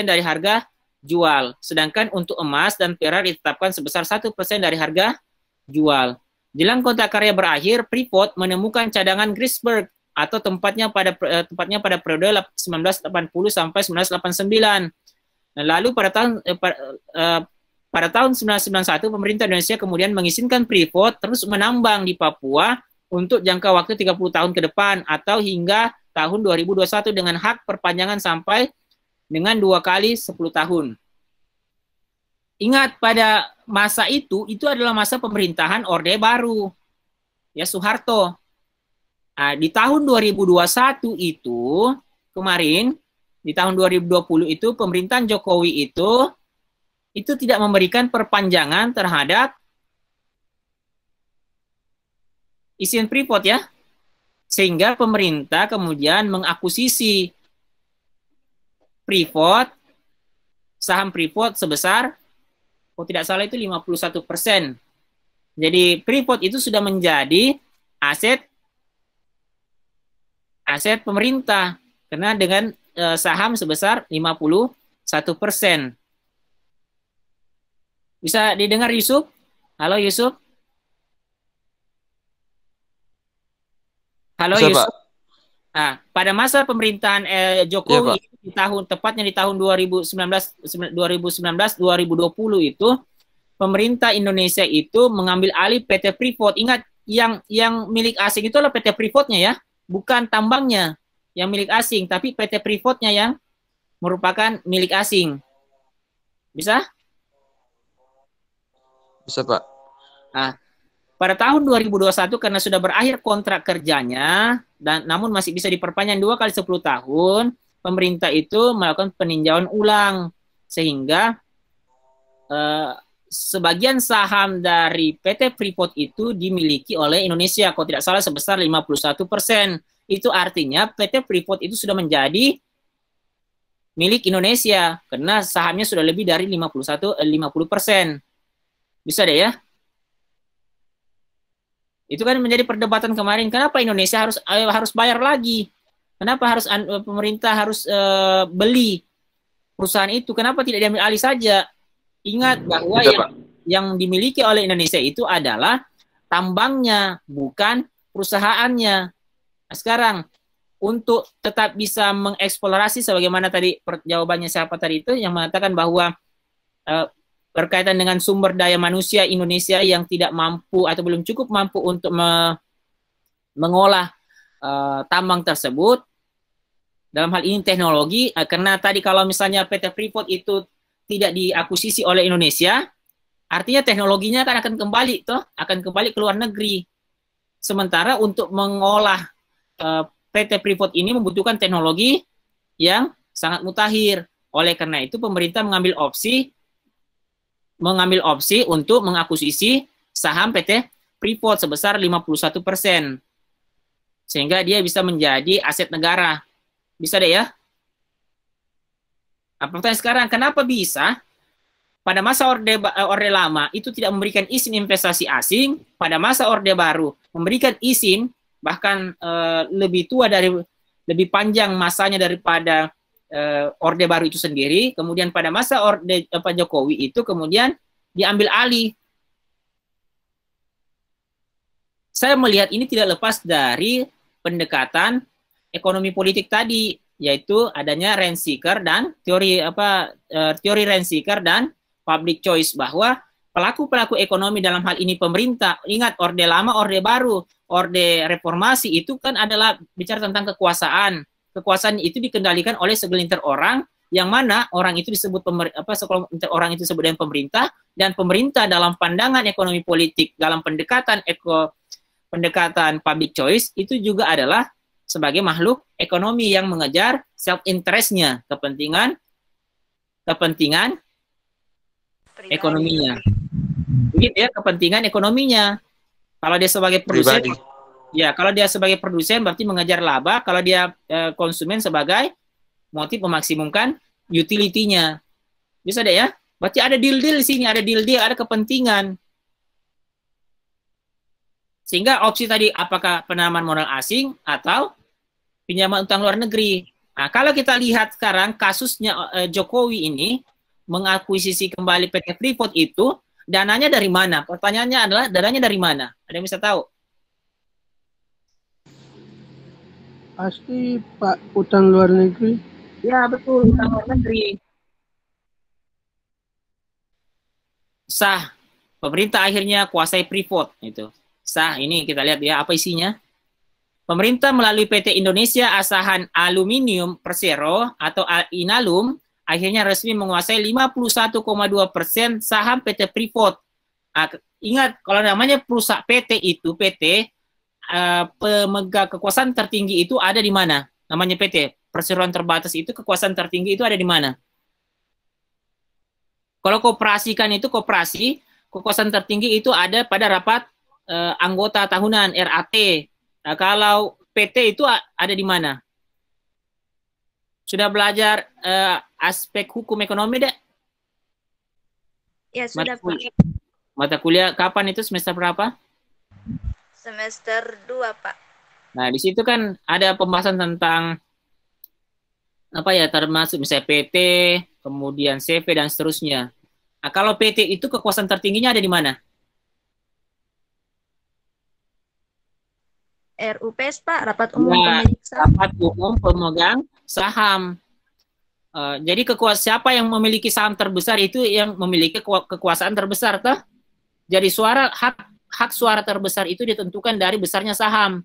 dari harga jual. Sedangkan untuk emas dan perak ditetapkan sebesar 1% dari harga jual. Jelang kontrak karya berakhir, Freeport menemukan cadangan Greensburg atau tepatnya pada periode 1980 sampai 1989. Lalu pada tahun 1991 pemerintah Indonesia kemudian mengizinkan Freeport terus menambang di Papua untuk jangka waktu 30 tahun ke depan atau hingga tahun 2021 dengan hak perpanjangan sampai dengan 2 kali 10 tahun. Ingat, pada masa itu adalah masa pemerintahan Orde Baru, ya, Soeharto. Nah, di tahun 2021 itu, kemarin, di tahun 2020 itu, pemerintahan Jokowi itu tidak memberikan perpanjangan terhadap izin Freeport, ya. Sehingga pemerintah kemudian mengakuisisi Freeport, saham Freeport sebesar, kalau tidak salah itu 51%. Jadi Freeport itu sudah menjadi aset pemerintah karena dengan saham sebesar 51%. Bisa didengar Yusuf? Halo Yusuf? Halo Bisa, Yusuf? Pak. Nah, pada masa pemerintahan Jokowi tepatnya di tahun 2019-2020 itu pemerintah Indonesia itu mengambil alih PT Freeport. Ingat, yang milik asing itu adalah PT Freeport-nya, ya, bukan tambangnya yang milik asing, tapi PT Freeport-nya yang merupakan milik asing. Bisa? Bisa, Pak. Nah, pada tahun 2021 karena sudah berakhir kontrak kerjanya dan namun masih bisa diperpanjang 2 kali 10 tahun, pemerintah itu melakukan peninjauan ulang sehingga sebagian saham dari PT Freeport itu dimiliki oleh Indonesia, kalau tidak salah sebesar 51%. Itu artinya PT Freeport itu sudah menjadi milik Indonesia karena sahamnya sudah lebih dari 50%. Bisa deh, ya. Itu kan menjadi perdebatan kemarin, kenapa Indonesia harus bayar lagi? Kenapa pemerintah harus beli perusahaan itu? Kenapa tidak diambil alih saja? Ingat bahwa yang dimiliki oleh Indonesia itu adalah tambangnya, bukan perusahaannya. Nah, sekarang untuk tetap bisa mengeksplorasi sebagaimana tadi jawabannya siapa tadi itu yang mengatakan bahwa berkaitan dengan sumber daya manusia Indonesia yang tidak mampu atau belum cukup mampu untuk mengolah tambang tersebut, dalam hal ini teknologi, karena tadi kalau misalnya PT Freeport itu tidak diakuisisi oleh Indonesia, artinya teknologinya akan kembali ke luar negeri. Sementara untuk mengolah PT Freeport ini membutuhkan teknologi yang sangat mutakhir. Oleh karena itu pemerintah mengambil opsi untuk mengakuisisi saham PT Freeport sebesar 51%. Sehingga dia bisa menjadi aset negara. Bisa deh, ya. Nah, pertanyaan sekarang, kenapa bisa pada masa Orde Lama itu tidak memberikan izin investasi asing, pada masa Orde Baru memberikan izin, bahkan lebih panjang masanya daripada Orde Baru itu sendiri, kemudian pada masa Pak Jokowi itu kemudian diambil alih. Saya melihat ini tidak lepas dari pendekatan ekonomi politik tadi, yaitu adanya rent seeker dan teori rent seeker dan public choice, bahwa pelaku-pelaku ekonomi dalam hal ini pemerintah, ingat Orde Lama, Orde Baru, Orde Reformasi itu kan adalah bicara tentang kekuasaan. Kekuasaan itu dikendalikan oleh segelintir orang, yang mana orang itu disebut orang itu disebut dengan pemerintah, dan pemerintah dalam pandangan ekonomi politik dalam pendekatan public choice itu juga adalah sebagai makhluk ekonomi yang mengejar self-interest-nya, kepentingan ekonominya. Begitu, ya, kepentingan ekonominya. Kalau dia sebagai produsen, kalau dia sebagai produsen berarti mengejar laba, kalau dia konsumen sebagai motif memaksimumkan utility-nya. Bisa deh, ya. Berarti ada deal-deal di sini, ada kepentingan. Sehingga opsi tadi apakah penanaman modal asing atau pinjaman utang luar negeri. Nah, kalau kita lihat sekarang kasusnya Jokowi ini mengakuisisi kembali PT Freeport itu, dananya dari mana? Pertanyaannya adalah dananya dari mana? Ada yang bisa tahu? Pasti Pak, utang luar negeri. Ya, betul, utang luar negeri. Sah, pemerintah akhirnya kuasai Freeport itu. Sah, ini kita lihat ya apa isinya. Pemerintah melalui PT Indonesia Asahan Aluminium Persero atau Inalum akhirnya resmi menguasai 51,2% saham PT Freeport. Ingat, kalau namanya perusahaan PT itu, PT pemegang kekuasaan tertinggi itu ada di mana? Namanya PT, perseroan terbatas itu kekuasaan tertinggi itu ada di mana? Kalau koperasi kan itu koperasi, kekuasaan tertinggi itu ada pada rapat anggota tahunan RAT. Nah, kalau PT itu ada di mana? Sudah belajar aspek hukum ekonomi, Dek? Ya, sudah, Pak. Mata kuliah kapan itu, semester berapa? Semester 2, Pak. Nah, di situ kan ada pembahasan tentang apa ya, termasuk misalnya PT, kemudian CV dan seterusnya. Nah, kalau PT itu kekuasaan tertingginya ada di mana? RUPS, Pak, Rapat Umum Ya, Pemilik Saham. rapat umum pemegang saham. Jadi siapa yang memiliki saham terbesar itu yang memiliki kekuasaan terbesar, toh? Jadi hak suara terbesar itu ditentukan dari besarnya saham.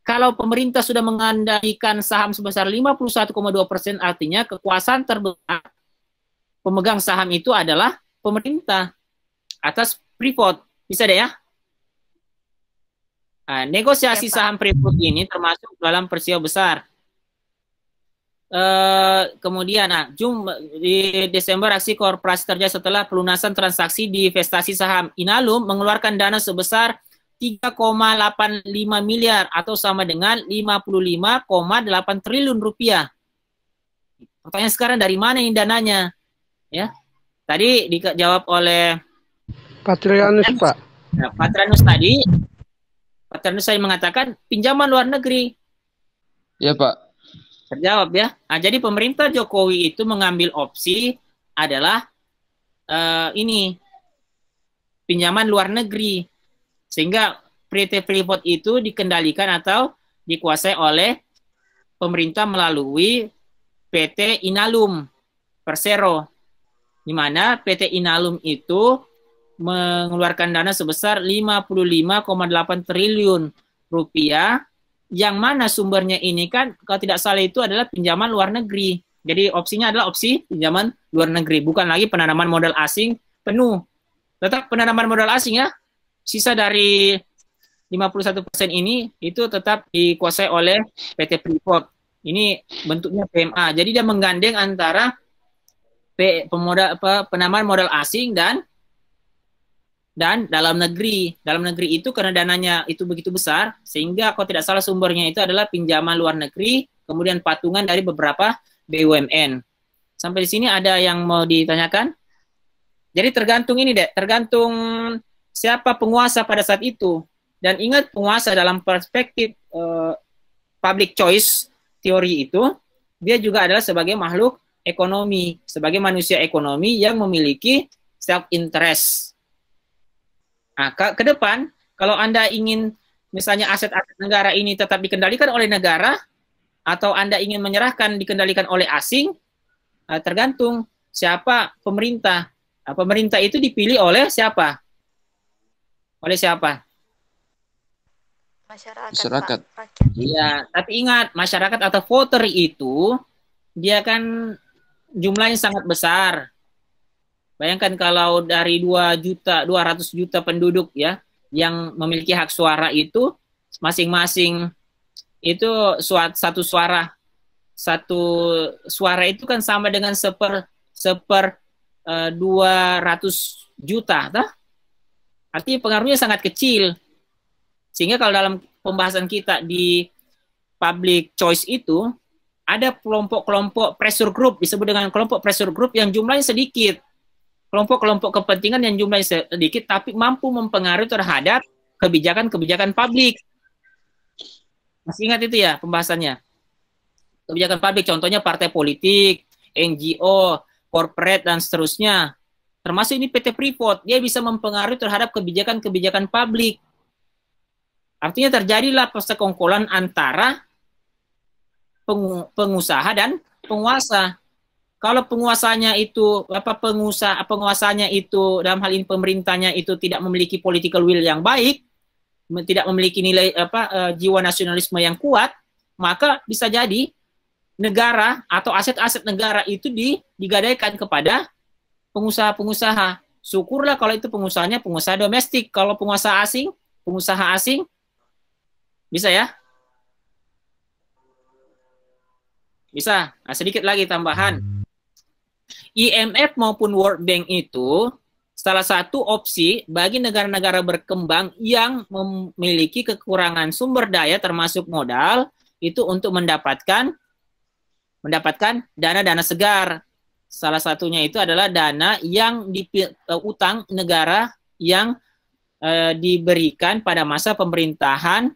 Kalau pemerintah sudah mengandalkan saham sebesar 51,2%, artinya kekuasaan terbesar pemegang saham itu adalah pemerintah atas Freeport. Bisa deh ya? Nah, negosiasi saham Freeport ini termasuk dalam peristiwa besar. Kemudian, di Desember aksi korporasi terjadi setelah pelunasan transaksi divestasi saham. Inalum mengeluarkan dana sebesar 3,85 miliar atau sama dengan 55,8 triliun rupiah. Pertanyaan sekarang, dari mana ini dananya? Ya, tadi dijawab oleh Patrianus, Pak. Nah, Patrianus tadi mengatakan pinjaman luar negeri. Iya, Pak. Terjawab ya. Nah, jadi pemerintah Jokowi itu mengambil opsi adalah ini pinjaman luar negeri, sehingga PT Freeport itu dikendalikan atau dikuasai oleh pemerintah melalui PT Inalum Persero, di mana PT Inalum itu mengeluarkan dana sebesar 55,8 triliun rupiah, yang mana sumbernya ini kan kalau tidak salah itu adalah pinjaman luar negeri. Jadi opsinya adalah opsi pinjaman luar negeri, bukan lagi penanaman modal asing penuh. Tetap penanaman modal asing ya. Sisa dari 51% ini itu tetap dikuasai oleh PT Freeport. Ini bentuknya PMA. Jadi dia menggandeng antara penanaman modal asing dan dalam negeri. Dalam negeri itu karena dananya itu begitu besar, sehingga kalau tidak salah sumbernya itu adalah pinjaman luar negeri, kemudian patungan dari beberapa BUMN. Sampai di sini ada yang mau ditanyakan? Jadi tergantung ini, Dek, tergantung siapa penguasa pada saat itu. Dan ingat, penguasa dalam perspektif public choice teori itu, dia juga adalah sebagai makhluk ekonomi, sebagai manusia ekonomi yang memiliki self-interest. Nah, ke depan, kalau Anda ingin misalnya aset-aset negara ini tetap dikendalikan oleh negara, atau Anda ingin menyerahkan dikendalikan oleh asing, tergantung siapa pemerintah. Nah, pemerintah itu dipilih oleh siapa? Oleh siapa? Masyarakat. Iya, tapi ingat, masyarakat atau voter itu, dia kan jumlahnya sangat besar. Bayangkan kalau dari 200 juta penduduk ya yang memiliki hak suara itu, masing-masing itu satu suara itu kan sama dengan seper 200 juta, tak? Artinya pengaruhnya sangat kecil. Sehingga kalau dalam pembahasan kita di public choice itu ada kelompok-kelompok pressure group, disebut dengan kelompok pressure group yang jumlahnya sedikit. Kelompok-kelompok kepentingan yang jumlahnya sedikit tapi mampu mempengaruhi terhadap kebijakan-kebijakan publik. Masih ingat itu ya pembahasannya? Kebijakan publik contohnya partai politik, NGO, corporate dan seterusnya. Termasuk ini PT Freeport, dia bisa mempengaruhi terhadap kebijakan-kebijakan publik. Artinya terjadilah persekongkolan antara pengusaha dan penguasa. Kalau penguasanya itu penguasanya itu dalam hal ini pemerintahnya itu tidak memiliki political will yang baik, tidak memiliki nilai jiwa nasionalisme yang kuat, maka bisa jadi negara atau aset-aset negara itu digadaikan kepada pengusaha-pengusaha. Syukurlah kalau itu pengusahanya pengusaha domestik. Kalau pengusaha asing bisa ya? Bisa. Nah, sedikit lagi tambahan. IMF maupun World Bank itu salah satu opsi bagi negara-negara berkembang yang memiliki kekurangan sumber daya termasuk modal itu untuk mendapatkan dana-dana segar. Salah satunya itu adalah dana yang utang negara yang diberikan pada masa pemerintahan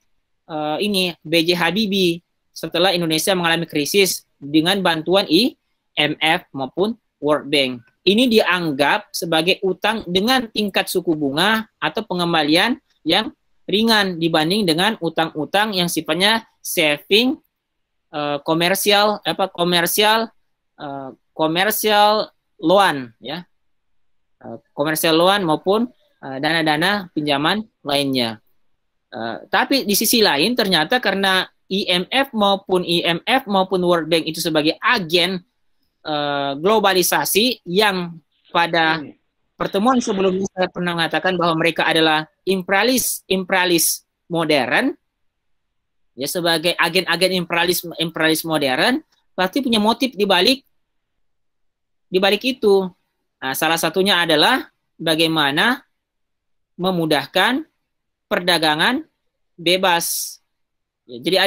B.J. Habibie setelah Indonesia mengalami krisis dengan bantuan IMF maupun World Bank. Ini dianggap sebagai utang dengan tingkat suku bunga atau pengembalian yang ringan dibanding dengan utang-utang yang sifatnya saving, komersial loan ya, komersial loan maupun dana-dana pinjaman lainnya. Tapi di sisi lain ternyata karena IMF maupun World Bank itu sebagai agen globalisasi yang pada pertemuan sebelumnya saya pernah mengatakan bahwa mereka adalah imperialis modern, ya, sebagai agen-agen imperialis modern pasti punya motif di balik itu. Nah, salah satunya adalah bagaimana memudahkan perdagangan bebas. Ya, jadi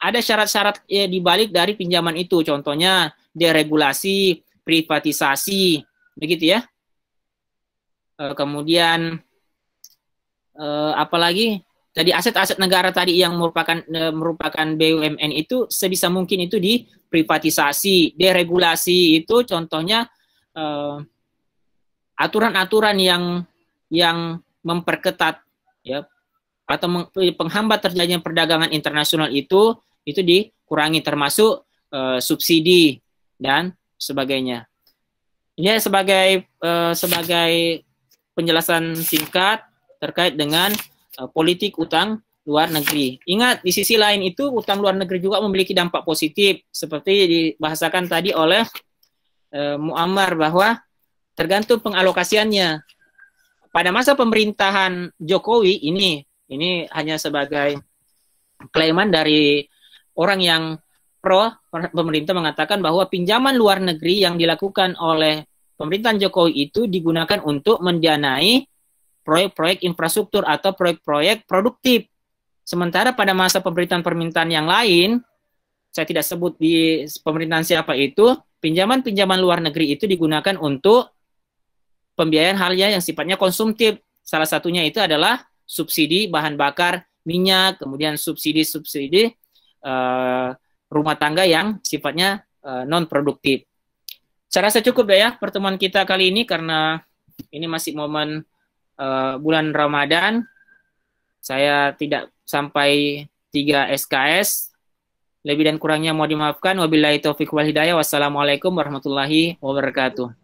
ada syarat-syarat di balik dari pinjaman itu, contohnya deregulasi, privatisasi, begitu ya. Kemudian apalagi tadi aset-aset negara tadi yang merupakan BUMN itu sebisa mungkin itu diprivatisasi, deregulasi itu contohnya aturan-aturan yang memperketat ya atau penghambat terjadinya perdagangan internasional itu dikurangi termasuk subsidi dan sebagainya. Ini sebagai penjelasan singkat terkait dengan politik utang luar negeri. Ingat, di sisi lain itu utang luar negeri juga memiliki dampak positif seperti dibahasakan tadi oleh Muammar bahwa tergantung pengalokasiannya. Pada masa pemerintahan Jokowi ini hanya sebagai klaiman dari orang yang pro pemerintah mengatakan bahwa pinjaman luar negeri yang dilakukan oleh pemerintahan Jokowi itu digunakan untuk mendanai proyek-proyek infrastruktur atau proyek-proyek produktif. Sementara pada masa pemerintahan yang lain, saya tidak sebut di pemerintahan siapa itu, pinjaman-pinjaman luar negeri itu digunakan untuk pembiayaan hal yang sifatnya konsumtif. Salah satunya itu adalah subsidi bahan bakar minyak, kemudian subsidi rumah tangga yang sifatnya non produktif. Saya rasa cukup ya pertemuan kita kali ini karena ini masih momen bulan Ramadan. Saya tidak sampai 3 SKS. Lebih dan kurangnya mohon dimaafkan. Wabillahi taufiq wal hidayah. Wassalamualaikum warahmatullahi wabarakatuh.